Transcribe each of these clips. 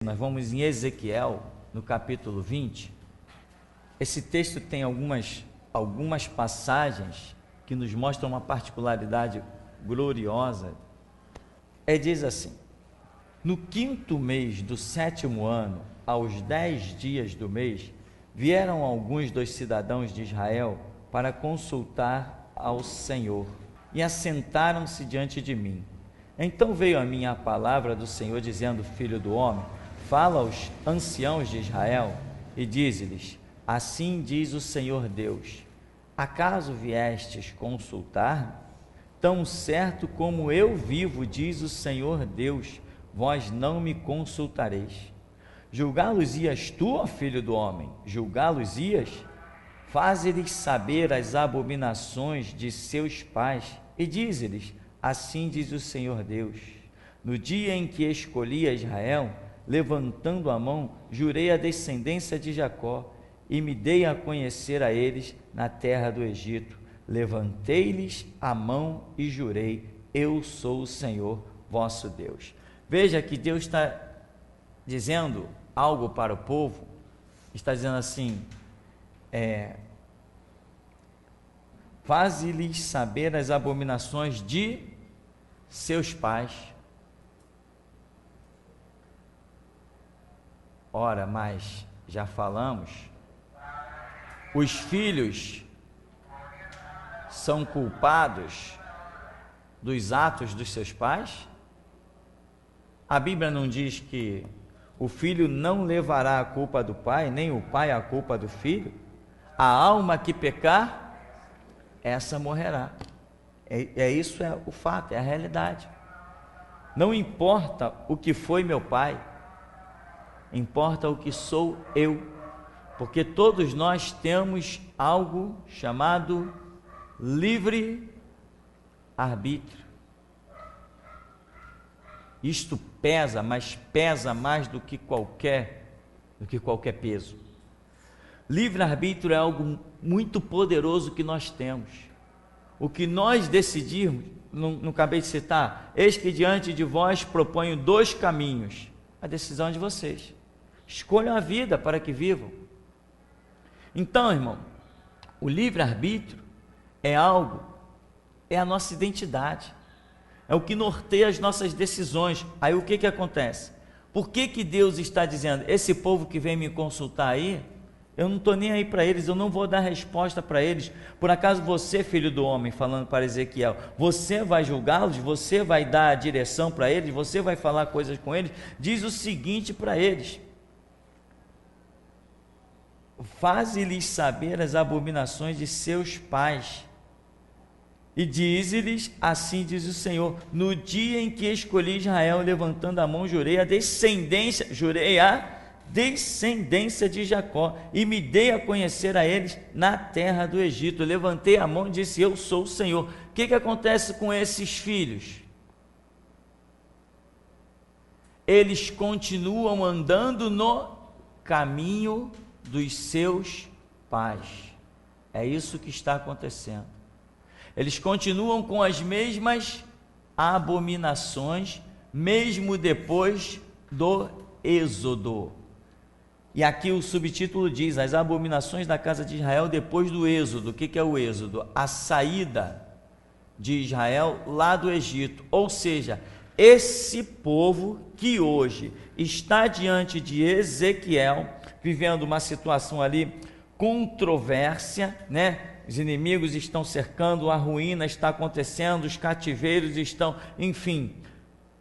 nós vamos em Ezequiel, no capítulo 20. Esse texto tem algumas passagens que nos mostram uma particularidade gloriosa. Diz assim: no 5º mês do 7º ano, aos 10 dias do mês, vieram alguns dos cidadãos de Israel para consultar ao Senhor, e assentaram-se diante de mim. Então veio a mim a palavra do Senhor, dizendo: filho do homem, fala aos anciãos de Israel e dize-lhes: assim diz o Senhor Deus: acaso viestes consultar-me? Tão certo como eu vivo, diz o Senhor Deus, vós não me consultareis. Julgá-los-ias tu, ó filho do homem? Julgá-los-ias? Faze-lhes saber as abominações de seus pais e dize-lhes: assim diz o Senhor Deus: no dia em que escolhi a Israel, levantando a mão, jurei a descendência de Jacó e me dei a conhecer a eles na terra do Egito. Levantei-lhes a mão e jurei: eu sou o Senhor vosso Deus. Veja que Deus está dizendo algo para o povo, está dizendo assim: faze-lhes saber as abominações de seus pais. Ora, mas já falamos, os filhos são culpados dos atos dos seus pais? A Bíblia não diz que o filho não levará a culpa do pai, nem o pai a culpa do filho? A alma que pecar, essa morrerá. Isso é o fato, é a realidade. Não importa o que foi meu pai, importa o que sou eu, porque todos nós temos algo chamado livre arbítrio. Isto pesa, mas pesa mais do que qualquer peso. Livre arbítrio é algo muito poderoso que nós temos. O que nós decidirmos, não acabei de citar, eis que diante de vós proponho 2 caminhos. A decisão é de vocês. Escolham a vida para que vivam. Então, irmão, o livre arbítrio é a nossa identidade, é o que norteia as nossas decisões. Aí o que acontece? Por que Deus está dizendo: esse povo que vem me consultar aí, eu não estou nem aí para eles, eu não vou dar resposta para eles. Por acaso você, filho do homem, falando para Ezequiel, você vai julgá-los, você vai dar a direção para eles, você vai falar coisas com eles? Diz o seguinte para eles: faze-lhes saber as abominações de seus pais e dize-lhes: assim diz o Senhor, no dia em que escolhi Israel, levantando a mão, jurei a descendência de Jacó e me dei a conhecer a eles na terra do Egito. Levantei a mão e disse: eu sou o Senhor. O que acontece com esses filhos? Eles continuam andando no caminho dos seus pais. É isso que está acontecendo. Eles continuam com as mesmas abominações, mesmo depois do Êxodo. E aqui o subtítulo diz: as abominações da casa de Israel depois do Êxodo. O que é o Êxodo? A saída de Israel lá do Egito. Ou seja, esse povo que hoje está diante de Ezequiel, vivendo uma situação ali controvérsia, né? Os inimigos estão cercando, a ruína está acontecendo, os cativeiros estão, enfim.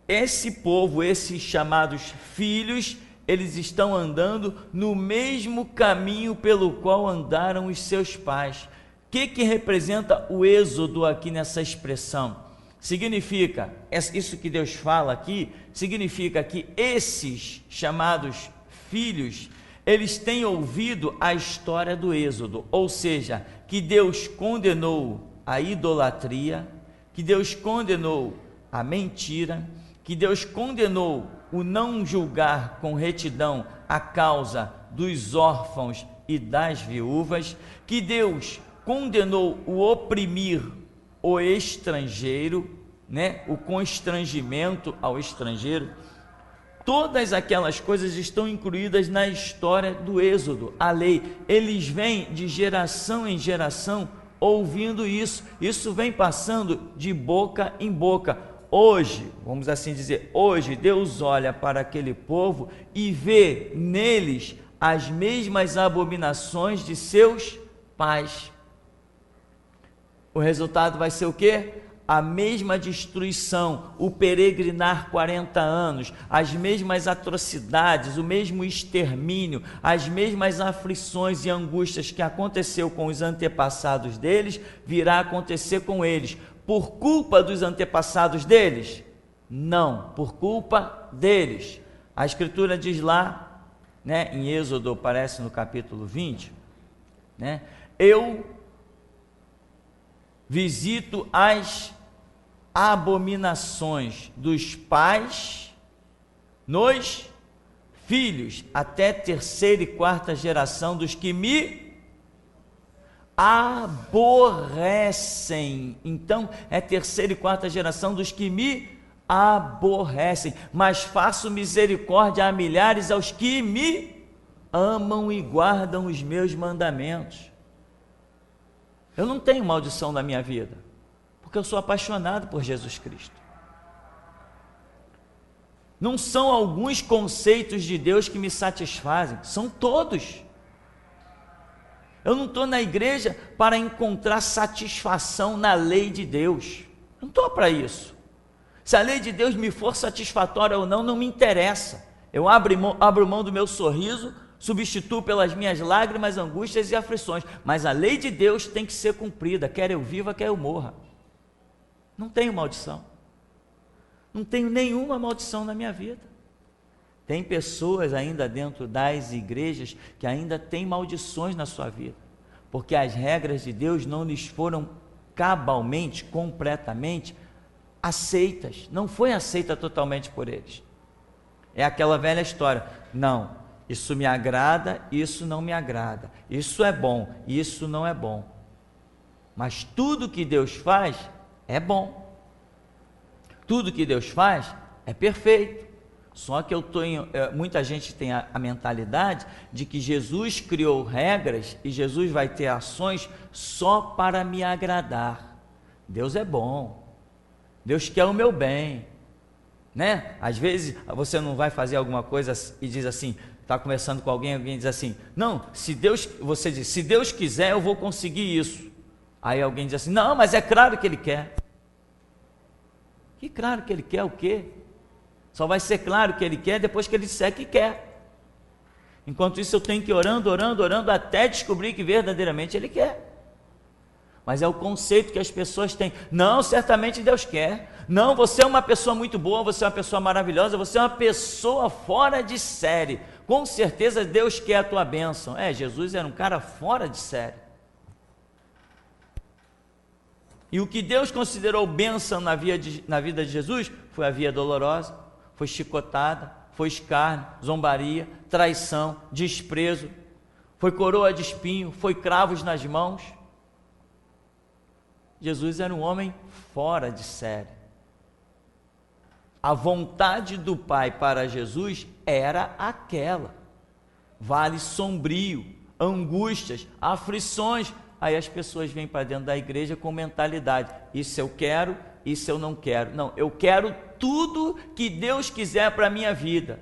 Esse povo, esses chamados filhos, eles estão andando no mesmo caminho pelo qual andaram os seus pais. O que representa o êxodo aqui nessa expressão? Significa, isso que Deus fala aqui, significa que esses chamados filhos, eles têm ouvido a história do êxodo, ou seja, que Deus condenou a idolatria, que Deus condenou a mentira, que Deus condenou o não julgar com retidão a causa dos órfãos e das viúvas, que Deus condenou o oprimir o estrangeiro, né? O constrangimento ao estrangeiro. Todas aquelas coisas estão incluídas na história do Êxodo, a lei. Eles vêm de geração em geração ouvindo isso. Isso vem passando de boca em boca. Hoje, vamos assim dizer, hoje Deus olha para aquele povo e vê neles as mesmas abominações de seus pais. O resultado vai ser o quê? A mesma destruição, o peregrinar 40 anos, as mesmas atrocidades, o mesmo extermínio, as mesmas aflições e angústias que aconteceu com os antepassados deles, virá acontecer com eles. Por culpa dos antepassados deles? Não, por culpa deles. A Escritura diz lá, né, em Êxodo, parece no capítulo 20, né, eu visito as abominações dos pais nos filhos, até terceira e quarta geração dos que me aborrecem. Então, é terceira e quarta geração dos que me aborrecem, mas faço misericórdia a milhares aos que me amam e guardam os meus mandamentos. Eu não tenho maldição na minha vida, porque eu sou apaixonado por Jesus Cristo. Não são alguns conceitos de Deus que me satisfazem, são todos. Eu não estou na igreja para encontrar satisfação na lei de Deus, eu não estou para isso. Se a lei de Deus me for satisfatória ou não, não me interessa. Eu abro mão do meu sorriso, substituo pelas minhas lágrimas, angústias e aflições, mas a lei de Deus tem que ser cumprida, quer eu viva, quer eu morra. Não tenho maldição, não tenho nenhuma maldição na minha vida. Tem pessoas ainda dentro das igrejas que ainda têm maldições na sua vida, porque as regras de Deus não lhes foram cabalmente, completamente aceitas, não foi aceita totalmente por eles. É aquela velha história, não, isso me agrada, isso não me agrada, isso é bom, isso não é bom. Mas tudo que Deus faz é bom, tudo que Deus faz é perfeito. Só que muita gente tem a mentalidade de que Jesus criou regras e Jesus vai ter ações só para me agradar. Deus é bom, Deus quer o meu bem, né? Às vezes você não vai fazer alguma coisa e diz assim, está conversando com alguém diz assim, não, você diz, se Deus quiser eu vou conseguir isso. Aí alguém diz assim, não, mas é claro que Ele quer. Que claro que Ele quer o quê? Só vai ser claro que Ele quer depois que Ele disser que quer. Enquanto isso eu tenho que ir orando, até descobrir que verdadeiramente Ele quer. Mas é o conceito que as pessoas têm. Não, certamente Deus quer. Não, você é uma pessoa muito boa, você é uma pessoa maravilhosa, você é uma pessoa fora de série. Com certeza Deus quer a tua bênção. Jesus era um cara fora de série. E o que Deus considerou bênção na vida de Jesus foi a via dolorosa, foi chicotada, foi escárnio, zombaria, traição, desprezo, foi coroa de espinho, foi cravos nas mãos. Jesus era um homem fora de série. A vontade do Pai para Jesus era aquela. Vale sombrio, angústias, aflições. Aí as pessoas vêm para dentro da igreja com mentalidade, isso eu quero, isso eu não quero. Não, eu quero tudo que Deus quiser para a minha vida.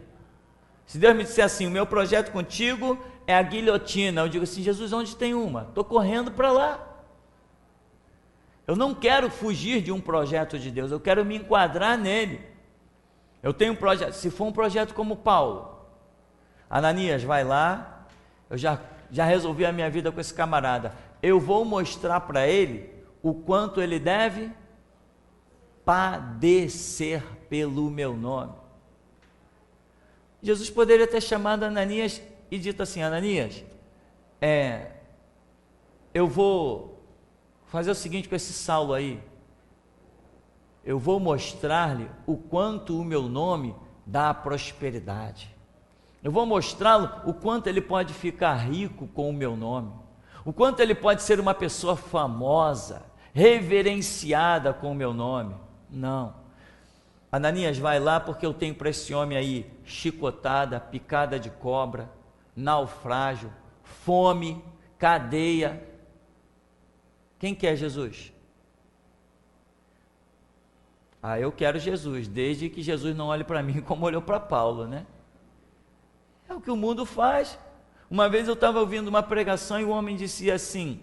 Se Deus me disser assim, o meu projeto contigo é a guilhotina, eu digo assim, Jesus, onde tem uma? Estou correndo para lá. Eu não quero fugir de um projeto de Deus, eu quero me enquadrar nele. Eu tenho um projeto, se for um projeto como Paulo, Ananias, vai lá, eu já resolvi a minha vida com esse camarada, eu vou mostrar para ele o quanto ele deve padecer pelo meu nome. Jesus poderia ter chamado Ananias e dito assim, Ananias, eu vou fazer o seguinte com esse Saulo aí, eu vou mostrar-lhe o quanto o meu nome dá prosperidade, eu vou mostrá-lo o quanto ele pode ficar rico com o meu nome, o quanto ele pode ser uma pessoa famosa, reverenciada com o meu nome. Não, Ananias, vai lá porque eu tenho para esse homem aí chicotada, picada de cobra, naufrágio, fome, cadeia. Quem quer Jesus? Eu quero Jesus, desde que Jesus não olhe para mim como olhou para Paulo, né? É o que o mundo faz. Uma vez eu estava ouvindo uma pregação e o homem dizia assim: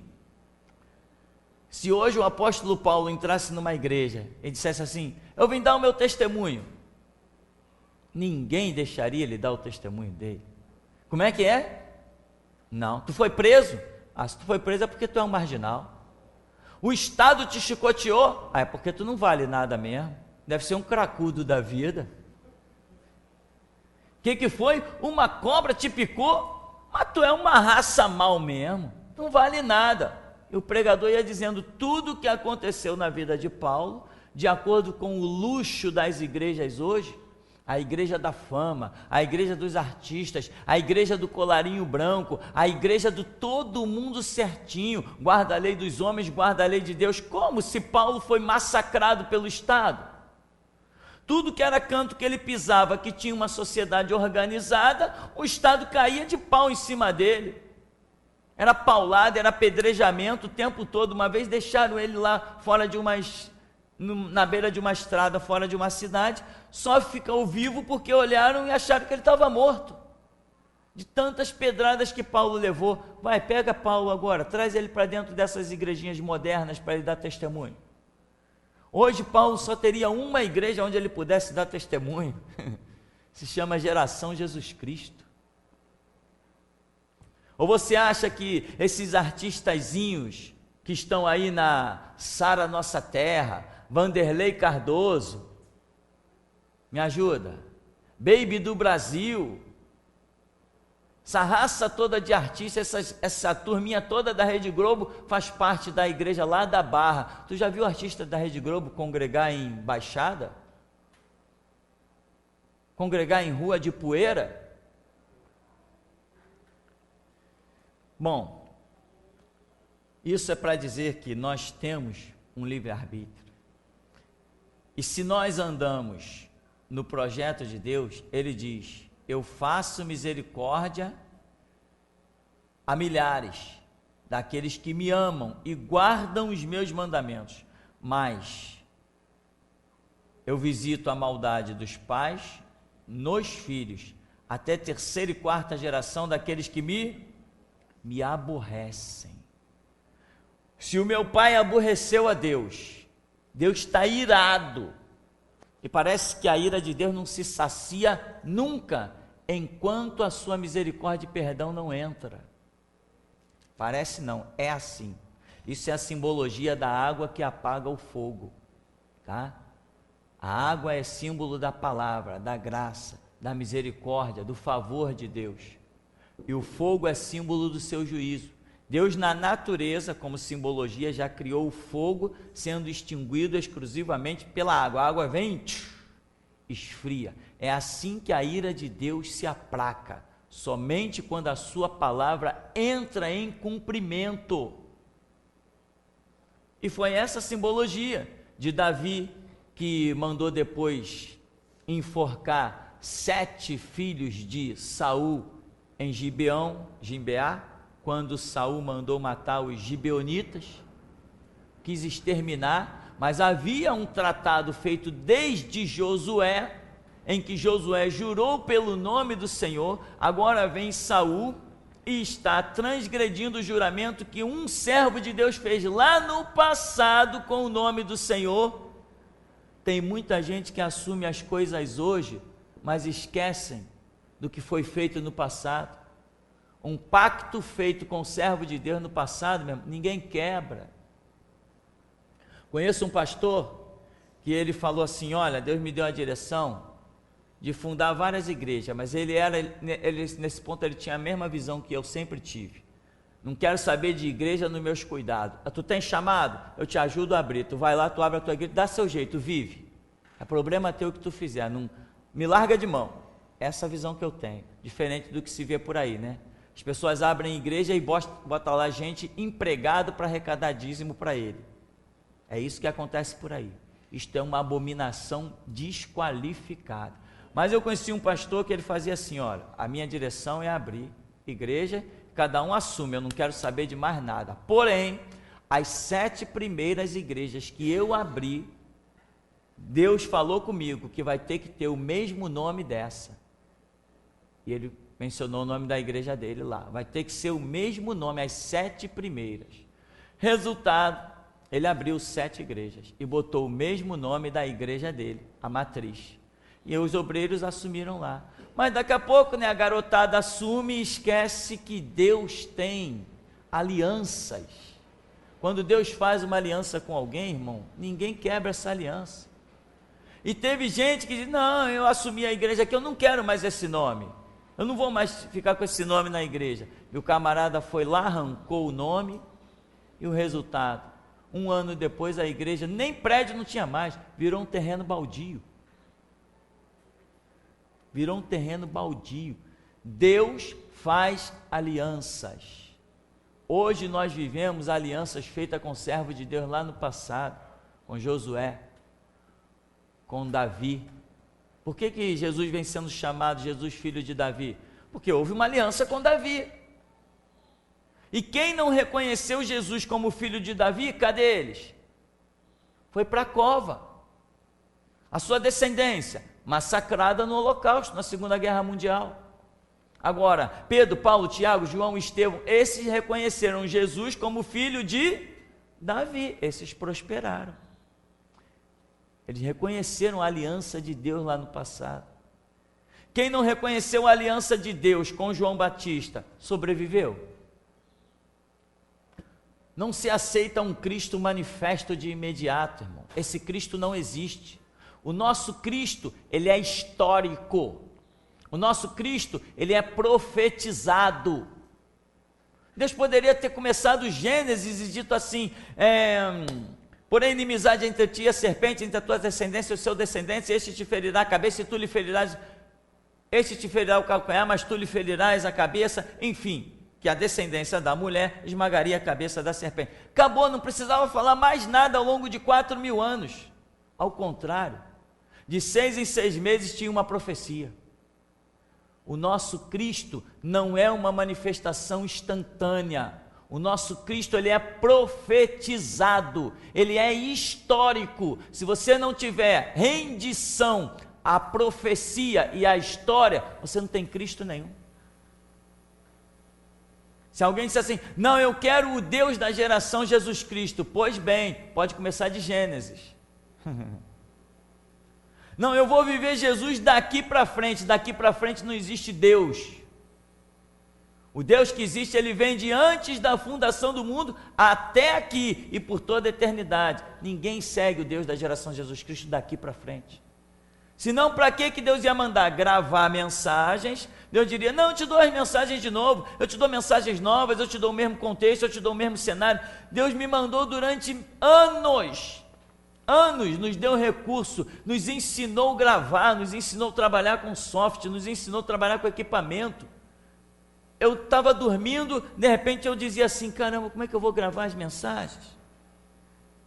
se hoje o apóstolo Paulo entrasse numa igreja e dissesse assim, eu vim dar o meu testemunho, ninguém deixaria ele dar o testemunho dele. Como é que é? Não, tu foi preso? Se tu foi preso é porque tu é um marginal. O Estado te chicoteou? É porque tu não vale nada mesmo. Deve ser um cracudo da vida. O que foi? Uma cobra te picou? Mas tu é uma raça mal mesmo. Não vale nada. E o pregador ia dizendo tudo o que aconteceu na vida de Paulo, de acordo com o luxo das igrejas hoje, a igreja da fama, a igreja dos artistas, a igreja do colarinho branco, a igreja do todo mundo certinho, guarda a lei dos homens, guarda a lei de Deus, como se Paulo foi massacrado pelo Estado. Tudo que era canto que ele pisava, que tinha uma sociedade organizada, o Estado caía de pau em cima dele. Era paulada, era apedrejamento o tempo todo. Uma vez deixaram ele lá fora de na beira de uma estrada, fora de uma cidade, só ficou vivo porque olharam e acharam que ele estava morto. De tantas pedradas que Paulo levou. Vai, pega Paulo agora, traz ele para dentro dessas igrejinhas modernas para ele dar testemunho. Hoje Paulo só teria uma igreja onde ele pudesse dar testemunho. Se chama Geração Jesus Cristo. Ou você acha que esses artistazinhos que estão aí na Sara Nossa Terra, Vanderlei Cardoso, me ajuda, Baby do Brasil, essa raça toda de artistas, essa turminha toda da Rede Globo faz parte da igreja lá da Barra. Tu já viu artista da Rede Globo congregar em Baixada? Congregar em Rua de Poeira? Bom, isso é para dizer que nós temos um livre-arbítrio. E se nós andamos no projeto de Deus, Ele diz, eu faço misericórdia a milhares daqueles que me amam e guardam os meus mandamentos, mas eu visito a maldade dos pais nos filhos, até terceira e quarta geração daqueles que me aborrecem. Se o meu pai aborreceu a Deus, Deus está irado, e parece que a ira de Deus não se sacia nunca, enquanto a sua misericórdia e perdão não entra. Parece não, é assim. Isso é a simbologia da água que apaga o fogo, tá? A água é símbolo da palavra, da graça, da misericórdia, do favor de Deus. E o fogo é símbolo do seu juízo. Deus, na natureza, como simbologia, já criou o fogo sendo extinguido exclusivamente pela água. A água vem, esfria. É assim que a ira de Deus se aplaca, somente quando a sua palavra entra em cumprimento. E foi essa simbologia de Davi que mandou depois enforcar 7 filhos de Saul em Gibeá, quando Saul mandou matar os gibeonitas, quis exterminar, mas havia um tratado feito desde Josué, em que Josué jurou pelo nome do Senhor. Agora vem Saul e está transgredindo o juramento que um servo de Deus fez lá no passado com o nome do Senhor. Tem muita gente que assume as coisas hoje, mas esquecem do que foi feito no passado. Um pacto feito com o servo de Deus no passado, mesmo, ninguém quebra. Conheço um pastor que ele falou assim, olha, Deus me deu a direção de fundar várias igrejas, mas ele nesse ponto ele tinha a mesma visão que eu sempre tive. Não quero saber de igreja nos meus cuidados. Tu tem chamado? Eu te ajudo a abrir. Tu vai lá, tu abre a tua igreja, dá seu jeito, vive. É problema teu que tu fizer, não me larga de mão. Essa é a visão que eu tenho, diferente do que se vê por aí, né? As pessoas abrem igreja e botam lá gente empregado para arrecadar dízimo para ele. É isso que acontece por aí. isto é uma abominação desqualificada. Mas eu conheci um pastor que ele fazia assim, olha, a minha direção é abrir igreja, cada um assume, eu não quero saber de mais nada. Porém, as 7 primeiras igrejas que eu abri, Deus falou comigo que vai ter que ter o mesmo nome dessa. E ele mencionou o nome da igreja dele lá. Vai ter que ser o mesmo nome, as 7 primeiras. Resultado, ele abriu 7 igrejas e botou o mesmo nome da igreja dele, a matriz. E os obreiros assumiram lá. Mas daqui a pouco, né, a garotada assume e esquece que Deus tem alianças. Quando Deus faz uma aliança com alguém, irmão, ninguém quebra essa aliança. E teve gente que diz, não, eu assumi a igreja aqui, eu não quero mais esse nome. Eu não vou mais ficar com esse nome na igreja. E o camarada foi lá, arrancou o nome, e o resultado, 1 ano depois a igreja, nem prédio não tinha mais, virou um terreno baldio. Virou um terreno baldio. Deus faz alianças. Hoje nós vivemos alianças feitas com servos de Deus lá no passado, com Josué, com Davi. Por que Jesus vem sendo chamado Jesus filho de Davi? Porque houve uma aliança com Davi. E quem não reconheceu Jesus como filho de Davi, cadê eles? Foi para a cova. A sua descendência, massacrada no Holocausto, na Segunda Guerra Mundial. Agora, Pedro, Paulo, Tiago, João e Estevão, esses reconheceram Jesus como filho de Davi. Esses prosperaram. Eles reconheceram a aliança de Deus lá no passado. Quem não reconheceu a aliança de Deus com João Batista, sobreviveu? Não se aceita um Cristo manifesto de imediato, irmão. Esse Cristo não existe. O nosso Cristo, ele é histórico. O nosso Cristo, ele é profetizado. Deus poderia ter começado Gênesis e dito assim, porém inimizade entre ti e a serpente, entre a tua descendência e o seu descendente, este te ferirá a cabeça e tu lhe ferirás, este te ferirá o calcanhar, mas tu lhe ferirás a cabeça, enfim, que a descendência da mulher esmagaria a cabeça da serpente. Acabou, não precisava falar mais nada ao longo de 4.000 anos. Ao contrário, de 6 em 6 meses tinha uma profecia. O nosso Cristo não é uma manifestação instantânea. O nosso Cristo, ele é profetizado, ele é histórico. Se você não tiver rendição à profecia e à história, você não tem Cristo nenhum. Se alguém disser assim, não, eu quero o Deus da geração Jesus Cristo, pois bem, pode começar de Gênesis. Não, eu vou viver Jesus daqui para frente não existe Deus. O Deus que existe, ele vem de antes da fundação do mundo até aqui e por toda a eternidade. Ninguém segue o Deus da geração Jesus Cristo daqui para frente. Senão, para que Deus ia mandar gravar mensagens? Deus diria, não, eu te dou as mensagens de novo, eu te dou mensagens novas, eu te dou o mesmo contexto, eu te dou o mesmo cenário. Deus me mandou durante anos, nos deu recurso, nos ensinou a gravar, nos ensinou a trabalhar com software, nos ensinou a trabalhar com equipamento. Eu estava dormindo, de repente eu dizia assim, caramba, como é que eu vou gravar as mensagens?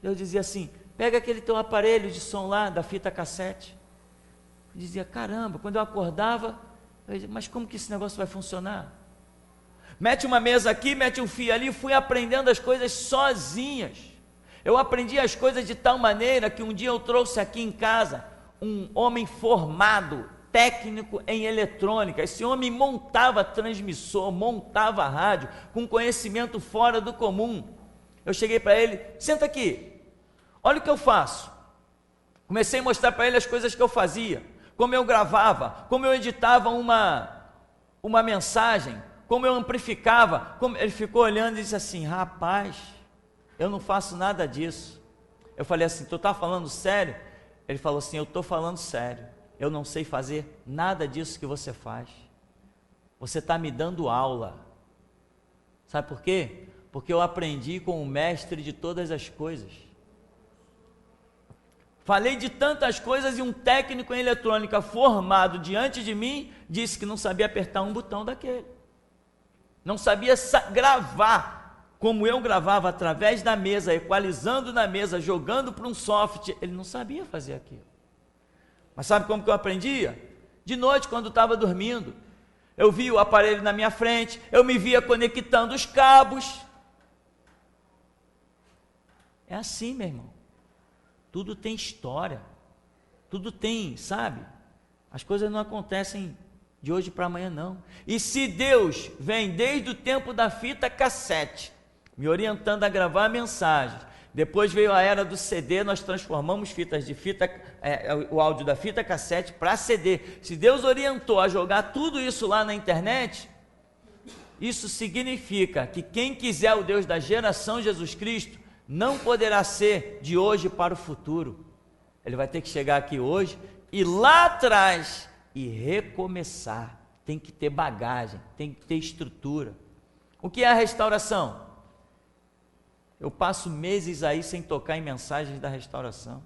Eu dizia assim, pega aquele teu aparelho de som lá, da fita cassete. Eu dizia, caramba, quando eu acordava, eu dizia, mas como que esse negócio vai funcionar? Mete uma mesa aqui, mete um fio ali, fui aprendendo as coisas sozinhas. Eu aprendi as coisas de tal maneira que um dia eu trouxe aqui em casa um homem formado, técnico em eletrônica. Esse homem montava transmissor, montava rádio, com conhecimento fora do comum. Eu cheguei para ele, senta aqui, olha o que eu faço. Comecei a mostrar para ele as coisas que eu fazia, como eu gravava, como eu editava uma mensagem, como eu amplificava. Ele ficou olhando e disse assim, rapaz, eu não faço nada disso. Eu falei assim, tu está falando sério? Ele falou assim, eu estou falando sério, eu não sei fazer nada disso que você faz. Você está me dando aula. Sabe por quê? Porque eu aprendi com o mestre de todas as coisas. Falei de tantas coisas e um técnico em eletrônica formado diante de mim disse que não sabia apertar um botão daquele. Não sabia gravar como eu gravava através da mesa, equalizando na mesa, jogando para um software, ele não sabia fazer aquilo. Mas sabe como que eu aprendia? De noite, quando estava dormindo, eu via o aparelho na minha frente, eu me via conectando os cabos. É assim, meu irmão. Tudo tem história. Tudo tem, sabe? As coisas não acontecem de hoje para amanhã, não. E se Deus vem desde o tempo da fita cassete, me orientando a gravar mensagens, depois veio a era do CD, nós transformamos o áudio da fita cassete para CD. Se Deus orientou a jogar tudo isso lá na internet, isso significa que quem quiser o Deus da geração Jesus Cristo, não poderá ser de hoje para o futuro. Ele vai ter que chegar aqui hoje e lá atrás e recomeçar. Tem que ter bagagem, tem que ter estrutura. O que é a restauração? Eu passo meses aí sem tocar em mensagens da restauração,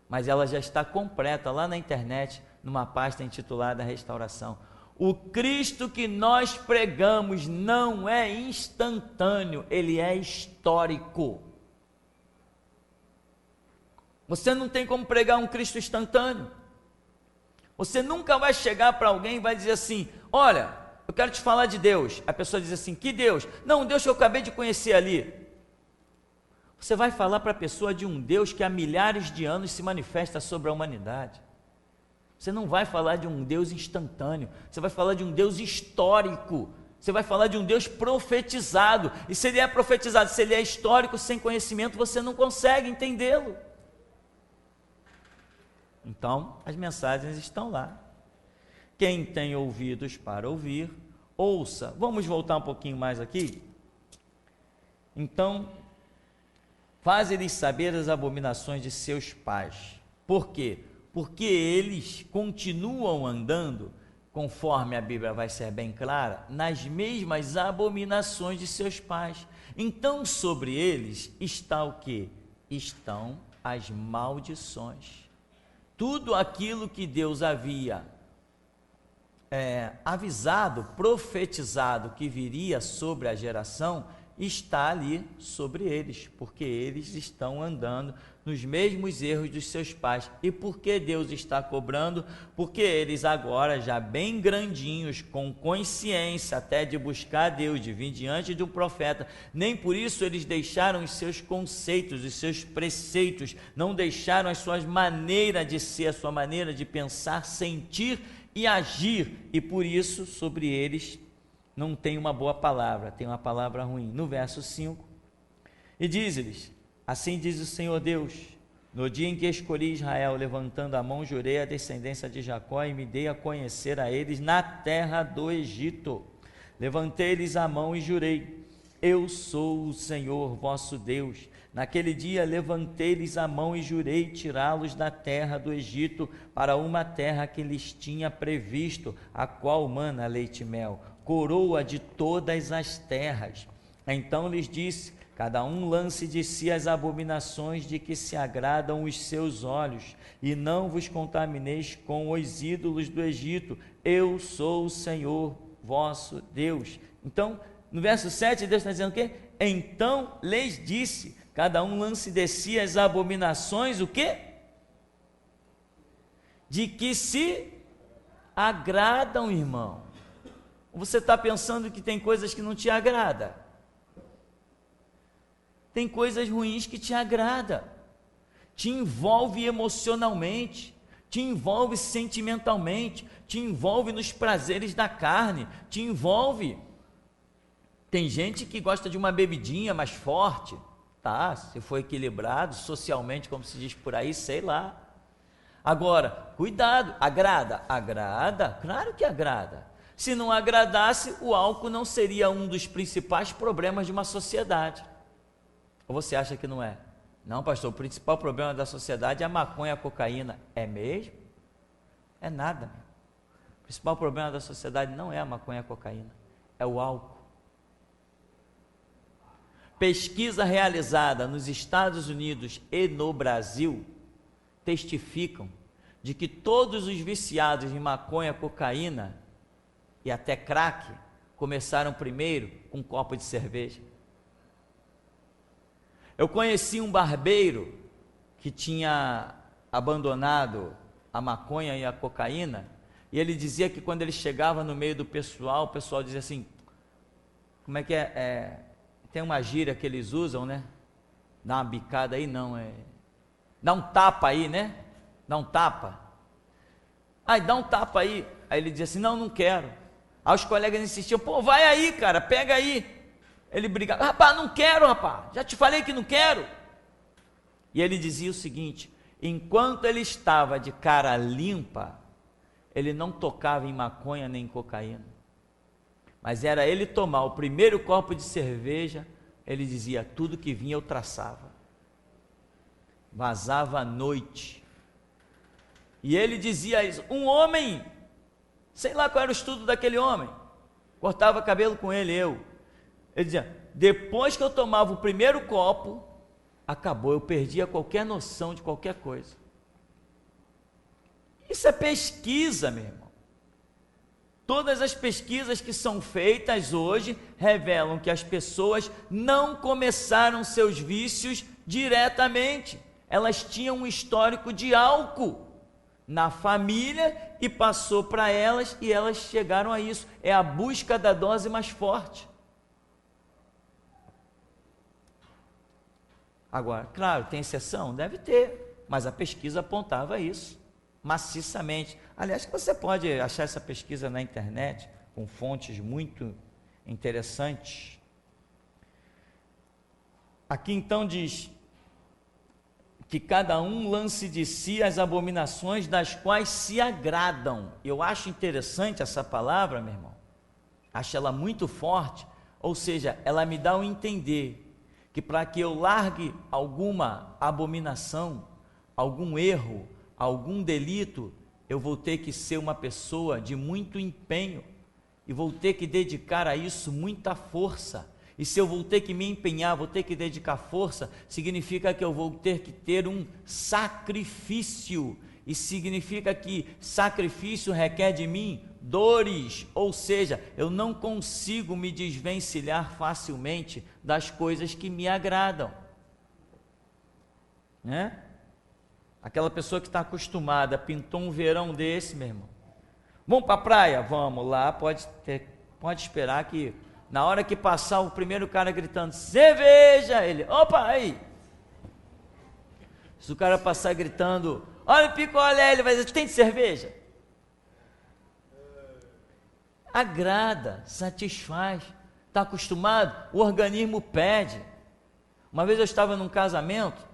mas ela já está completa lá na internet, numa pasta intitulada Restauração. O Cristo que nós pregamos não é instantâneo, ele é histórico. Você não tem como pregar um Cristo instantâneo. Você nunca vai chegar para alguém e vai dizer assim: olha, eu quero te falar de Deus. A pessoa diz assim: que Deus? Não, Deus que eu acabei de conhecer ali. Você vai falar para a pessoa de um Deus que há milhares de anos se manifesta sobre a humanidade. Você não vai falar de um Deus instantâneo, você vai falar de um Deus histórico, você vai falar de um Deus profetizado. E se ele é profetizado, se ele é histórico, sem conhecimento, você não consegue entendê-lo. Então, as mensagens estão lá. Quem tem ouvidos para ouvir, ouça. Vamos voltar um pouquinho mais aqui? Então, faze-lhes saber as abominações de seus pais. Por quê? Porque eles continuam andando, conforme a Bíblia vai ser bem clara, nas mesmas abominações de seus pais. Então, sobre eles está o quê? Estão as maldições. Tudo aquilo que Deus havia avisado, profetizado que viria sobre a geração, está ali sobre eles, porque eles estão andando nos mesmos erros dos seus pais. E por que Deus está cobrando? Porque eles agora, já bem grandinhos, com consciência até de buscar Deus, de vir diante de um profeta, nem por isso eles deixaram os seus conceitos, os seus preceitos, não deixaram as suas maneiras de ser, a sua maneira de pensar, sentir e agir, e por isso sobre eles não tem uma boa palavra, tem uma palavra ruim. No verso 5, e diz-lhes: assim diz o Senhor Deus, no dia em que escolhi Israel, levantando a mão, jurei a descendência de Jacó e me dei a conhecer a eles na terra do Egito. Levantei-lhes a mão e jurei: eu sou o Senhor vosso Deus. Naquele dia levantei-lhes a mão e jurei tirá-los da terra do Egito para uma terra que lhes tinha previsto, a qual mana leite e mel, coroa de todas as terras. Então lhes disse: cada um lance de si as abominações de que se agradam os seus olhos, e não vos contamineis com os ídolos do Egito. Eu sou o Senhor vosso Deus. Então, no verso 7, Deus está dizendo o quê? Então lhes disse: cada um lance de si as abominações, o quê? De que se agradam, irmão. Você está pensando que tem coisas que não te agradam? Tem coisas ruins que te agradam, te envolve emocionalmente, te envolve sentimentalmente, te envolve nos prazeres da carne, te envolve. Tem gente que gosta de uma bebidinha mais forte, tá? Se for equilibrado socialmente, como se diz por aí, sei lá. Agora, cuidado, agrada? Agrada, claro que agrada. Se não agradasse, o álcool não seria um dos principais problemas de uma sociedade. Ou você acha que não é? Não, pastor, o principal problema da sociedade é a maconha e a cocaína. É mesmo? É nada. O principal problema da sociedade não é a maconha e a cocaína, é o álcool. Pesquisa realizada nos Estados Unidos e no Brasil testificam de que todos os viciados em maconha, cocaína e até crack começaram primeiro com um copo de cerveja. Eu conheci um barbeiro que tinha abandonado a maconha e a cocaína, e ele dizia que quando ele chegava no meio do pessoal, o pessoal dizia assim, como é que tem uma gíria que eles usam, né? Dá uma bicada aí, não, dá um tapa aí, né? Dá um tapa. Aí, dá um tapa aí. Aí ele dizia assim, não quero. Aí os colegas insistiam, pô, vai aí, cara, pega aí. Ele brigava, rapaz, não quero, rapaz, já te falei que não quero. E ele dizia o seguinte, enquanto ele estava de cara limpa, ele não tocava em maconha nem em cocaína. Mas era ele tomar o primeiro copo de cerveja, ele dizia, tudo que vinha eu traçava. Vazava à noite. E ele dizia isso, um homem, sei lá qual era o estudo daquele homem, cortava cabelo com ele, Ele dizia, depois que eu tomava o primeiro copo, acabou, eu perdia qualquer noção de qualquer coisa. Isso é pesquisa, meu irmão. Todas as pesquisas que são feitas hoje revelam que as pessoas não começaram seus vícios diretamente. Elas tinham um histórico de álcool na família e passou para elas e elas chegaram a isso. É a busca da dose mais forte. Agora, claro, tem exceção? Deve ter, mas a pesquisa apontava isso, maciçamente. Aliás, você pode achar essa pesquisa na internet, com fontes muito interessantes. Aqui então diz que cada um lance de si as abominações das quais se agradam. Eu acho interessante essa palavra, meu irmão, acho ela muito forte, ou seja, ela me dá um entender que para que eu largue alguma abominação, algum erro, algum delito, eu vou ter que ser uma pessoa de muito empenho, e vou ter que dedicar a isso muita força, e se eu vou ter que me empenhar, vou ter que dedicar força, significa que eu vou ter que ter um sacrifício, e significa que sacrifício requer de mim dores, ou seja, eu não consigo me desvencilhar facilmente das coisas que me agradam, né? Aquela pessoa que está acostumada, pintou um verão desse, meu irmão, vamos para a praia? Vamos lá, pode esperar que na hora que passar o primeiro cara gritando, cerveja, ele, opa, aí. Se o cara passar gritando, olha o picolé, ele vai dizer, tem cerveja? Agrada, satisfaz, está acostumado, o organismo pede. Uma vez eu estava num casamento,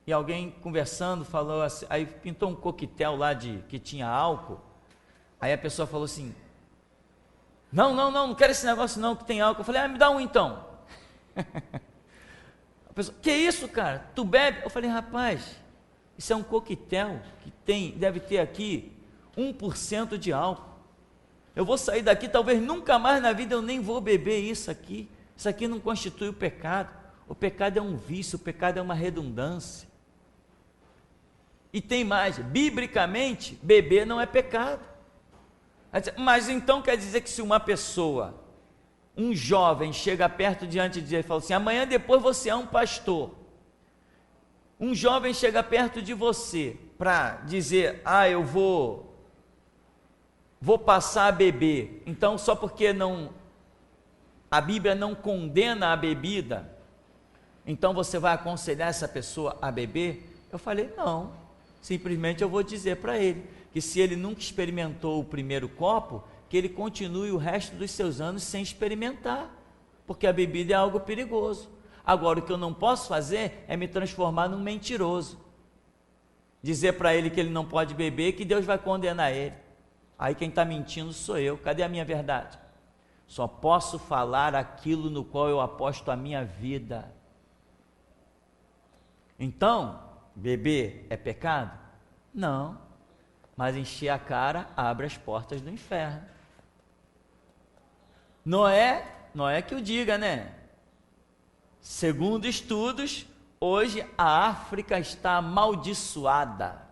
e alguém conversando, falou assim, aí pintou um coquetel lá que tinha álcool, aí a pessoa falou assim, não quero esse negócio não, que tem álcool. Eu falei, me dá um então. A pessoa, que isso, cara, tu bebe? Eu falei, rapaz, isso é um coquetel que deve ter aqui 1% de álcool. Eu vou sair daqui, talvez nunca mais na vida eu nem vou beber isso aqui não constitui o pecado é um vício, o pecado é uma redundância, e tem mais, biblicamente, beber não é pecado, mas então quer dizer que se uma pessoa, um jovem chega perto diante de Deus e fala assim, amanhã depois você é um pastor, um jovem chega perto de você, para dizer, eu vou passar a beber, então só porque a Bíblia não condena a bebida, então você vai aconselhar essa pessoa a beber? Eu falei, não, simplesmente eu vou dizer para ele, que se ele nunca experimentou o primeiro copo, que ele continue o resto dos seus anos sem experimentar, porque a bebida é algo perigoso. Agora, o que eu não posso fazer é me transformar num mentiroso, dizer para ele que ele não pode beber, que Deus vai condenar ele. Aí quem está mentindo sou eu, cadê a minha verdade? Só posso falar aquilo no qual eu aposto a minha vida. Então, beber é pecado? Não, mas encher a cara abre as portas do inferno. Não é que eu diga, né? Segundo estudos, hoje a África está amaldiçoada.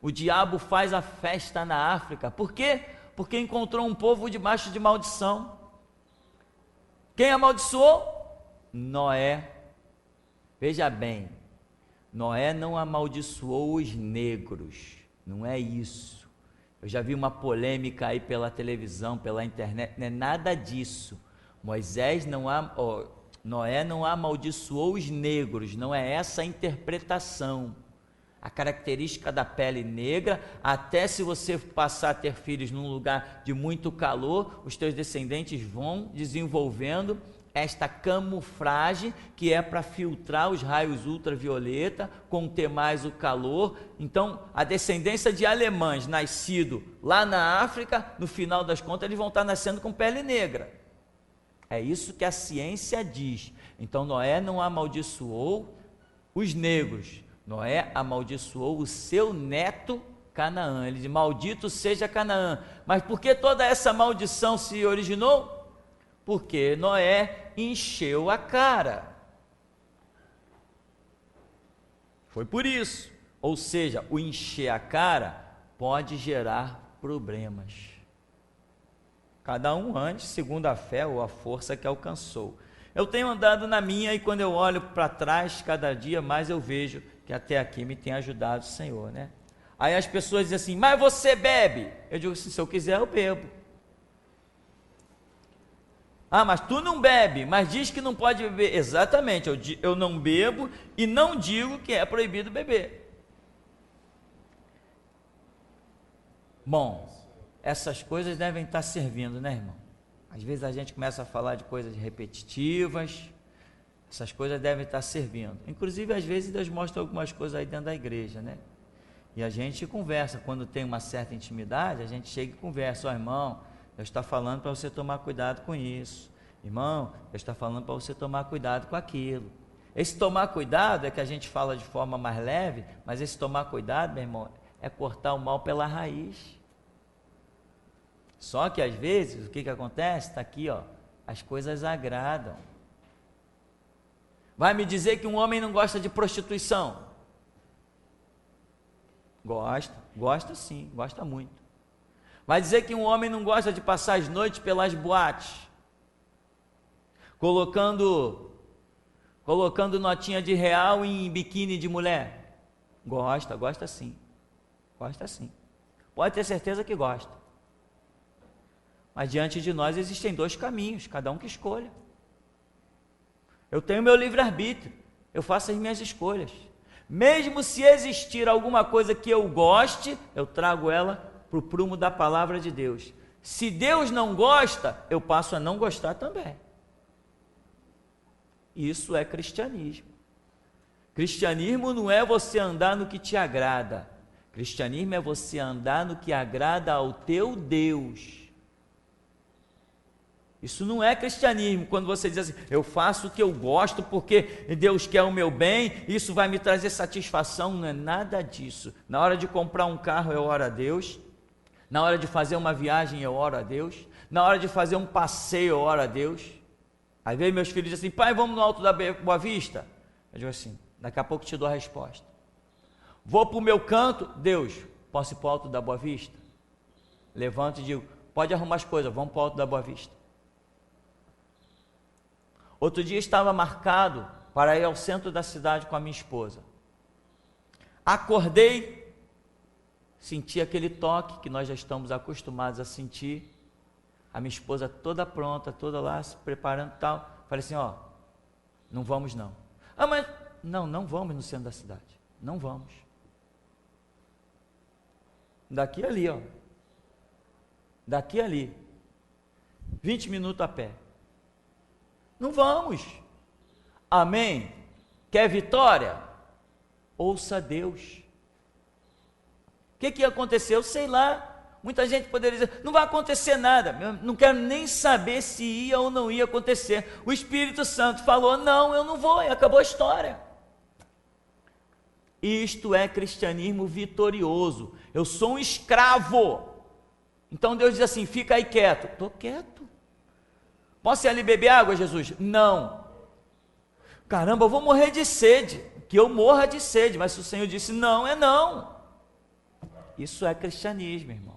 O diabo faz a festa na África. Por quê? Porque encontrou um povo debaixo de maldição. Quem amaldiçoou? Noé. Veja bem, Noé não amaldiçoou os negros, não é isso. Eu já vi uma polêmica aí pela televisão, pela internet, não é nada disso. Noé não amaldiçoou os negros, não é essa a interpretação. A característica da pele negra, até se você passar a ter filhos num lugar de muito calor, os teus descendentes vão desenvolvendo esta camuflagem que é para filtrar os raios ultravioleta, conter mais o calor. Então, a descendência de alemães nascido lá na África, no final das contas, eles vão estar nascendo com pele negra. É isso que a ciência diz. Então, Noé não amaldiçoou os negros. Noé amaldiçoou o seu neto Canaã. Ele diz: maldito seja Canaã. Mas por que toda essa maldição se originou? Porque Noé encheu a cara. Foi por isso. Ou seja, o encher a cara pode gerar problemas. Cada um ande segundo a fé ou a força que alcançou. Eu tenho andado na minha, e quando eu olho para trás, cada dia mais eu vejo que até aqui me tem ajudado o Senhor, né? Aí as pessoas dizem assim: mas você bebe? Eu digo assim: se eu quiser eu bebo. Ah, mas tu não bebe, mas diz que não pode beber. Exatamente, eu não bebo e não digo que é proibido beber. Bom, essas coisas devem estar servindo, né, irmão? Às vezes a gente começa a falar de coisas repetitivas, essas coisas devem estar servindo. Inclusive, às vezes Deus mostra algumas coisas aí dentro da igreja, né? E a gente conversa, quando tem uma certa intimidade, a gente chega e conversa: ó, irmão, Deus está falando para você tomar cuidado com isso. Irmão, Deus está falando para você tomar cuidado com aquilo. Esse tomar cuidado é que a gente fala de forma mais leve, mas esse tomar cuidado, meu irmão, é cortar o mal pela raiz. Só que às vezes, o que acontece? Está aqui, ó, as coisas agradam. Vai me dizer que um homem não gosta de prostituição? Gosta sim, gosta muito. Vai dizer que um homem não gosta de passar as noites pelas boates, colocando notinha de real em biquíni de mulher? Gosta sim. Gosta sim. Pode ter certeza que gosta. Mas diante de nós existem dois caminhos, cada um que escolha. Eu tenho meu livre-arbítrio, eu faço as minhas escolhas. Mesmo se existir alguma coisa que eu goste, eu trago ela para o prumo da palavra de Deus. Se Deus não gosta, eu passo a não gostar também. Isso é cristianismo. Cristianismo não é você andar no que te agrada. Cristianismo é você andar no que agrada ao teu Deus. Isso não é cristianismo, quando você diz assim: eu faço o que eu gosto porque Deus quer o meu bem, isso vai me trazer satisfação. Não é nada disso. Na hora de comprar um carro, eu oro a Deus. Na hora de fazer uma viagem, eu oro a Deus. Na hora de fazer um passeio, eu oro a Deus. Aí vem meus filhos e dizem assim: pai, vamos no Alto da Boa Vista? Eu digo assim: daqui a pouco te dou a resposta. Vou para o meu canto: Deus, posso ir para o Alto da Boa Vista? Levanto e digo: pode arrumar as coisas, vamos para o Alto da Boa Vista. Outro dia estava marcado para ir ao centro da cidade com a minha esposa. Acordei, senti aquele toque que nós já estamos acostumados a sentir. A minha esposa toda pronta, toda lá se preparando e tal. Falei assim: ó, não vamos não. Ah, mas não vamos no centro da cidade. Não vamos. Daqui ali, ó. Daqui ali. 20 minutos a pé. Não vamos. Amém? Quer vitória? Ouça Deus. O que aconteceu? Sei lá. Muita gente poderia dizer: não vai acontecer nada. Eu não quero nem saber se ia ou não ia acontecer. O Espírito Santo falou: não, eu não vou, e acabou a história. Isto é cristianismo vitorioso. Eu sou um escravo. Então Deus diz assim: fica aí quieto. Estou quieto. Posso ir ali beber água, Jesus? Não. Caramba, eu vou morrer de sede. Que eu morra de sede. Mas se o Senhor disse não, é não. Isso é cristianismo, irmão.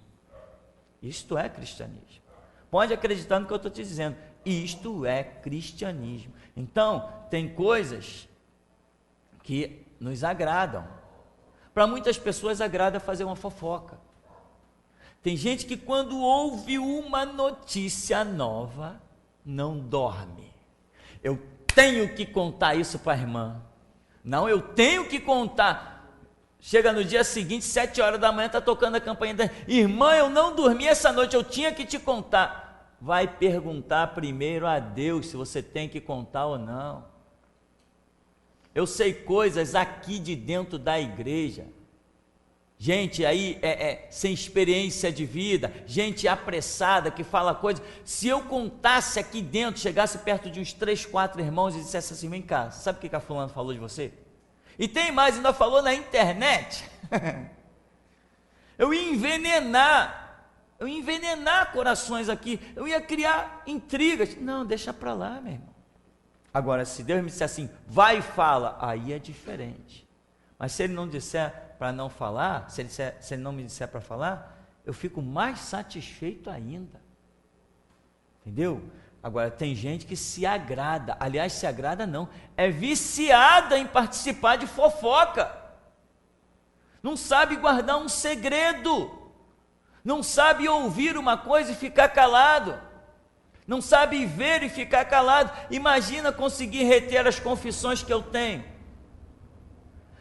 Isto é cristianismo. Pode acreditar no que eu estou te dizendo. Isto é cristianismo. Então, tem coisas que nos agradam. Para muitas pessoas agrada fazer uma fofoca. Tem gente que quando ouve uma notícia nova, não dorme. Eu tenho que contar isso para a irmã. Não, eu tenho que contar. Chega no dia seguinte, 7 horas da manhã, está tocando a campainha da irmã, eu não dormi essa noite, eu tinha que te contar. Vai perguntar primeiro a Deus se você tem que contar ou não. Eu sei coisas aqui de dentro da igreja. Gente aí sem experiência de vida, gente apressada que fala coisas. Se eu contasse aqui dentro, chegasse perto de uns 3, 4 irmãos e dissesse assim: vem cá, sabe o que a fulana falou de você? E tem mais, ainda falou na internet. Eu ia envenenar corações aqui, eu ia criar intrigas. Não, deixa para lá, meu irmão. Agora, se Deus me disser assim, vai e fala, aí é diferente. Mas se Ele não disser para não falar, se ele não me disser para falar, eu fico mais satisfeito ainda. Entendeu? Agora, tem gente que se agrada, aliás, se agrada não, é viciada em participar de fofoca. Não sabe guardar um segredo, não sabe ouvir uma coisa e ficar calado, não sabe ver e ficar calado. Imagina conseguir reter as confissões que eu tenho,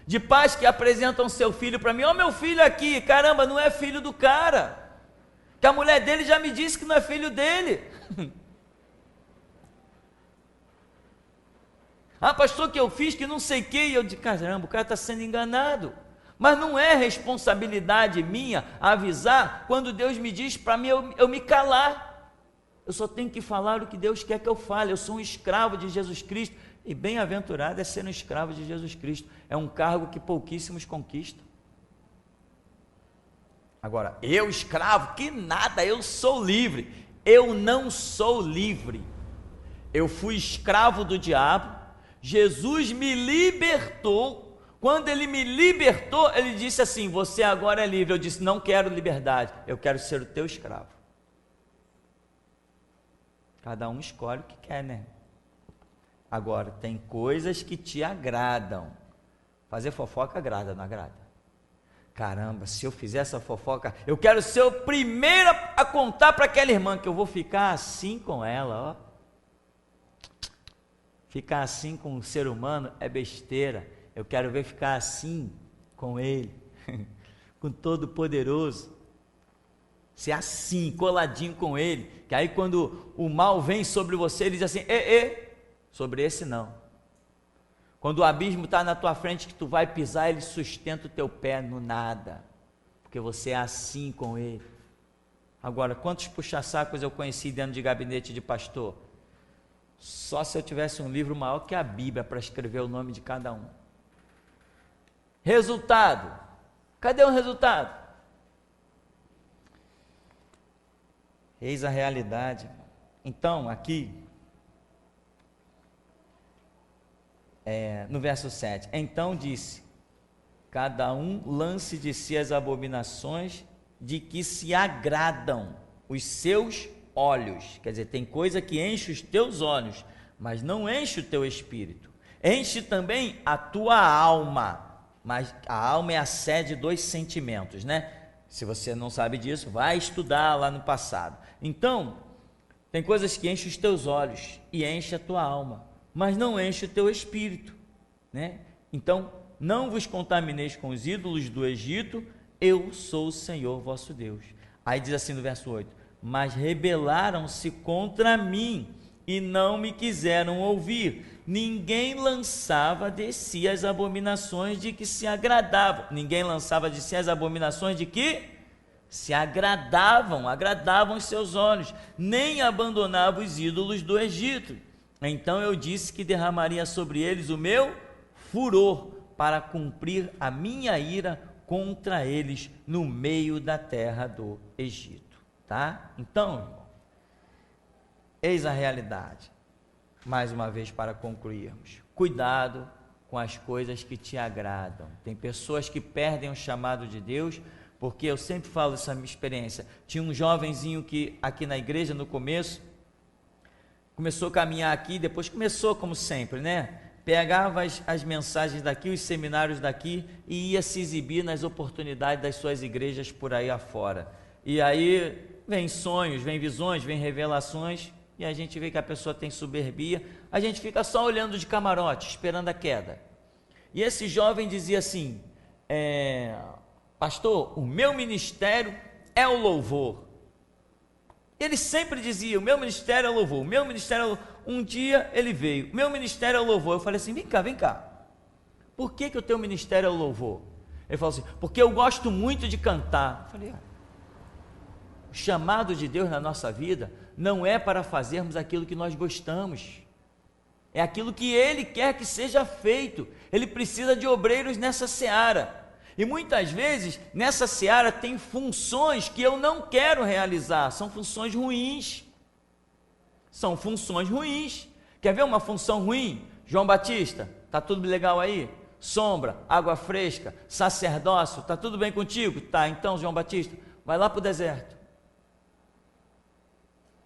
de pais que apresentam seu filho para mim: ó, meu filho aqui, caramba, não é filho do cara, que a mulher dele já me disse que não é filho dele. Ah, pastor, que eu fiz que não sei o que, e eu disse: caramba, o cara está sendo enganado. Mas não é responsabilidade minha avisar quando Deus me diz para mim eu me calar. Eu só tenho que falar o que Deus quer que eu fale. Eu sou um escravo de Jesus Cristo. E bem-aventurado é ser um escravo de Jesus Cristo. É um cargo que pouquíssimos conquistam. Agora, eu escravo, que nada, eu sou livre. Eu não sou livre. Eu fui escravo do diabo. Jesus me libertou. Quando Ele me libertou, Ele disse assim: você agora é livre. Eu disse: não quero liberdade, eu quero ser o teu escravo. Cada um escolhe o que quer, né? Agora, tem coisas que te agradam. Fazer fofoca agrada, não agrada? Caramba, se eu fizer essa fofoca, eu quero ser o primeiro a contar para aquela irmã que eu vou ficar assim com ela, ó. Ficar assim com um ser humano é besteira. Eu quero ver ficar assim com Ele, com Todo-Poderoso. Ser assim, coladinho com Ele, que aí quando o mal vem sobre você, Ele diz assim: sobre esse não. Quando o abismo está na tua frente que tu vai pisar, Ele sustenta o teu pé no nada, porque você é assim com Ele. Agora, quantos puxa-sacos eu conheci dentro de gabinete de pastor? Só se eu tivesse um livro maior que a Bíblia para escrever o nome de cada um. Resultado, cadê o resultado? Eis a realidade. Então, aqui, no verso 7, então disse: cada um lance de si as abominações de que se agradam os seus olhos. Quer dizer, tem coisa que enche os teus olhos, mas não enche o teu espírito. Enche também a tua alma, mas a alma é a sede dos sentimentos, né? Se você não sabe disso, vai estudar lá no passado. Então, tem coisas que enchem os teus olhos e enche a tua alma, mas não enche o teu espírito, né? Então, não vos contamineis com os ídolos do Egito, eu sou o Senhor vosso Deus. Aí diz assim no verso 8: mas rebelaram-se contra mim e não me quiseram ouvir. Ninguém lançava de si as abominações de que se agradavam. Ninguém lançava de si as abominações de que se agradavam os seus olhos, nem abandonava os ídolos do Egito. Então eu disse que derramaria sobre eles o meu furor, para cumprir a minha ira contra eles no meio da terra do Egito. Tá? Então, irmão, eis a realidade. Mais uma vez, para concluirmos: cuidado com as coisas que te agradam. Tem pessoas que perdem o chamado de Deus, porque eu sempre falo essa minha experiência. Tinha um jovenzinho que aqui na igreja, no começo, começou a caminhar aqui, depois começou como sempre, né? pegava as mensagens daqui, os seminários daqui, e ia se exibir nas oportunidades das suas igrejas por aí afora. E aí vem sonhos, vem visões, vem revelações, e a gente vê que a pessoa tem soberbia, a gente fica só olhando de camarote, esperando a queda. E esse jovem dizia assim, pastor, o meu ministério é o louvor. Ele sempre dizia, o meu ministério é o louvor, o meu ministério é o louvor. Um dia ele veio, meu ministério é o louvor. Eu falei assim, vem cá, por que o teu ministério é o louvor? Ele falou assim, porque eu gosto muito de cantar. Eu falei, o chamado de Deus na nossa vida não é para fazermos aquilo que nós gostamos, é aquilo que Ele quer que seja feito. Ele precisa de obreiros nessa seara, e muitas vezes nessa seara tem funções que eu não quero realizar, são funções ruins, quer ver uma função ruim? João Batista, tá tudo legal aí? Sombra, água fresca, sacerdócio, tá tudo bem contigo? Tá, então João Batista, vai lá para o deserto,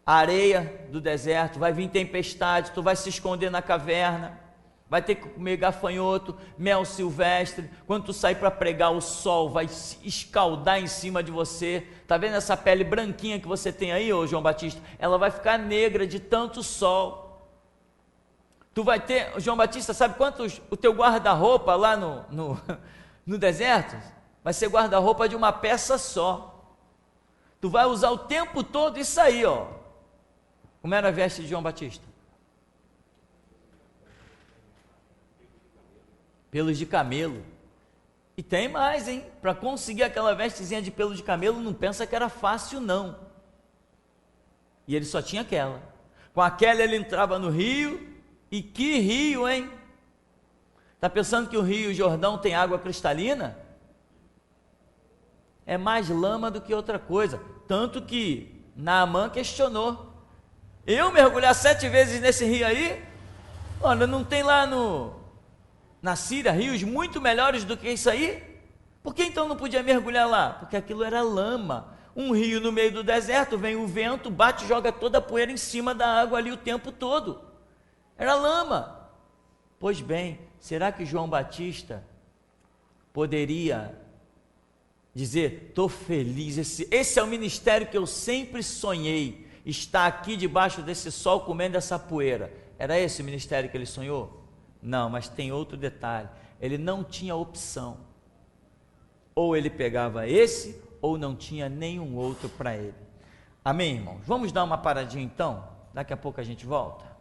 areia do deserto, vai vir tempestade, tu vai se esconder na caverna, vai ter que comer gafanhoto, mel silvestre, quando tu sair para pregar, o sol vai se escaldar em cima de você, tá vendo essa pele branquinha que você tem aí, ô João Batista? Ela vai ficar negra de tanto sol. Tu vai ter, João Batista, sabe quantos, o teu guarda-roupa lá no deserto, vai ser guarda-roupa de uma peça só, tu vai usar o tempo todo isso aí, ó. Como era a veste de João Batista? Pelos de camelo. E tem mais, hein? Para conseguir aquela vestezinha de pelo de camelo, não pensa que era fácil, não. E ele só tinha aquela. Com aquela ele entrava no rio, e que rio, hein? Está pensando que o Rio Jordão tem água cristalina? É mais lama do que outra coisa. Tanto que Naamã questionou. Eu mergulhar 7 vezes nesse rio aí? Olha, não tem lá na Síria rios muito melhores do que isso aí? Por que então não podia mergulhar lá? Porque aquilo era lama. Um rio no meio do deserto, vem o vento, bate e joga toda a poeira em cima da água ali o tempo todo. Era lama. Pois bem, será que João Batista poderia dizer, estou feliz, esse é o ministério que eu sempre sonhei, está aqui debaixo desse sol comendo essa poeira? Era esse o ministério que ele sonhou? Não, mas tem outro detalhe, ele não tinha opção, ou ele pegava esse, ou não tinha nenhum outro para ele. Amém, irmãos? Vamos dar uma paradinha então, daqui a pouco a gente volta.